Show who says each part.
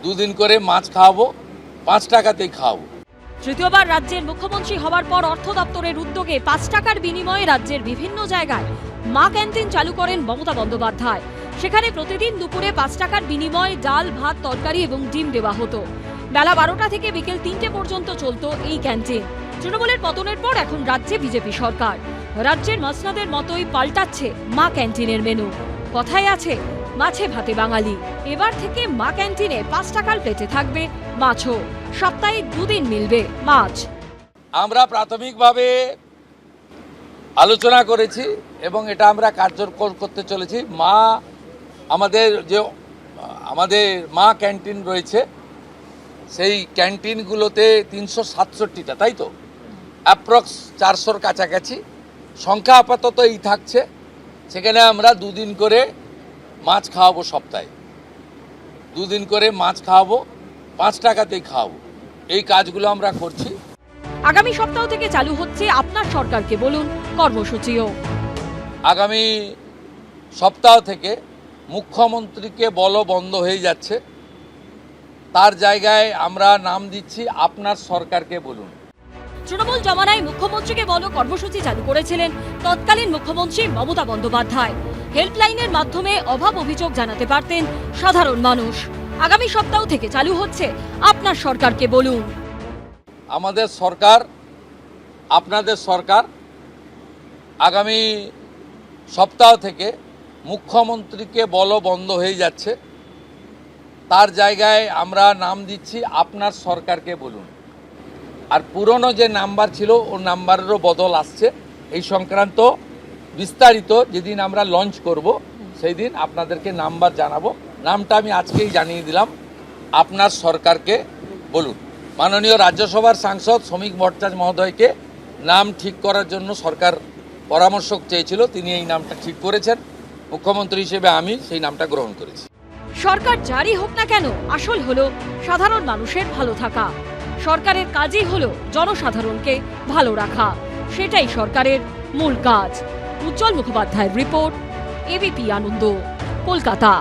Speaker 1: দুদিন করে মাছ খাওয়াবো, 5 টাকাতেই খাওয়াবো।
Speaker 2: তৃতীয়বার রাজ্যের মুখ্যমন্ত্রী হওয়ার পর অর্থ দপ্তরের উদ্যোগে 5 টাকার বিনিময়ে রাজ্যের বিভিন্ন জায়গায় মা ক্যান্টিন চালু করেন মমতা বন্দ্যোপাধ্যায়। সেখানে প্রতিদিন দুপুরে 5 টাকার বিনিময়ে ডাল, ভাত, তরকারি এবং ডিম দেওয়া হতো। বেলা 12টা থেকে বিকেল 3টে পর্যন্ত চলতো এই ক্যান্টিন। তৃণমূলের পতনের পর এখন রাজ্যে বিজেপি সরকার। রাজ্যের মাসনাদের মতোই পাল্টাচ্ছে মা ক্যান্টিনের মেনু। কথায় আছে মাছে ভাতে বাঙালি। এবার থেকে মা ক্যান্টিনে 5 টাকার প্লেটে থাকবে মাছও। সপ্তাহে 2 দিন মিলবে মাছ।
Speaker 1: আমরা প্রাথমিকভাবে আলোচনা করেছি এবং এটা আমরা কার্যকর করতে চলেছি। আমাদের মা ক্যান্টিন রয়েছে, সেই ক্যান্টিনগুলোতে 367টা, তাই তো অ্যাপ্রক্স 400-র কাছাকাছি সংখ্যা আপাতত এই থাকছে। সেখানে আমরা 2 দিন করে মাছ খাওয়াবো, সপ্তাহে 2 দিন করে মাছ খাওয়াবো, 5 টাকাতেই খাওয়াবো। এই কাজগুলো আমরা করছি।
Speaker 2: আগামী সপ্তাহ থেকে চালু হচ্ছে আপনার সরকারকে বলুন কর্মসূচিও।
Speaker 1: আগামী সপ্তাহ থেকে মুখ্যমন্ত্রীকে বলো বন্ধ হয়ে যাচ্ছে, তার জায়গায় আমরা নাম দিচ্ছি আপনার সরকারকে বলুন।
Speaker 2: তৃণমূল জমানায় মুখ্যমন্ত্রীকে বলো কর্মসূচি চালু করেছিলেন তৎকালীন মুখ্যমন্ত্রী মমতা বন্দ্যোপাধ্যায়। হেল্পলাইনের মাধ্যমে অভাব অভিযোগ জানাতে পারতেন সাধারণ মানুষ। আগামী সপ্তাহ থেকে চালু হচ্ছে আপনার সরকারকে বলুন।
Speaker 1: আমাদের সরকার, আপনাদের সরকার, আগামী সপ্তাহ থেকে মুখ্যমন্ত্রীকে বলো বন্ধ হয়ে যাচ্ছে, তার জায়গায় আমরা নাম দিচ্ছি আপনার সরকারকে বলুন। আর পুরনো যে নাম্বার ছিল ও নাম্বারেরও বদল আসছে। এই সংক্রান্ত বিস্তারিত যেদিন আমরা লঞ্চ করব সেই দিন আপনাদেরকে নাম্বার জানাবো। নামটা আমি আজকেই জানিয়ে দিলাম, আপনার সরকারকে বলুন। মাননীয় রাজ্যসভার সাংসদ শ্রমিক ভট্টাচার্য মহোদয়কে নাম ঠিক করার জন্য সরকার পরামর্শ চেয়েছিল, তিনি এই নামটা ঠিক করেছেন। মুখ্যমন্ত্রী হিসেবে আমি সেই নামটা গ্রহণ করেছি।
Speaker 2: সরকার যারই হোক না কেন, আসল হলো সাধারণ মানুষের ভালো থাকা। সরকারের কাজই হলো জনসাধারণকে ভালো রাখা। সেটাই সরকারের মূল কাজ। উজ্জ্বল মুখোপাধ্যায়ের রিপোর্ট, এবিপি আনন্দ, কলকাতা।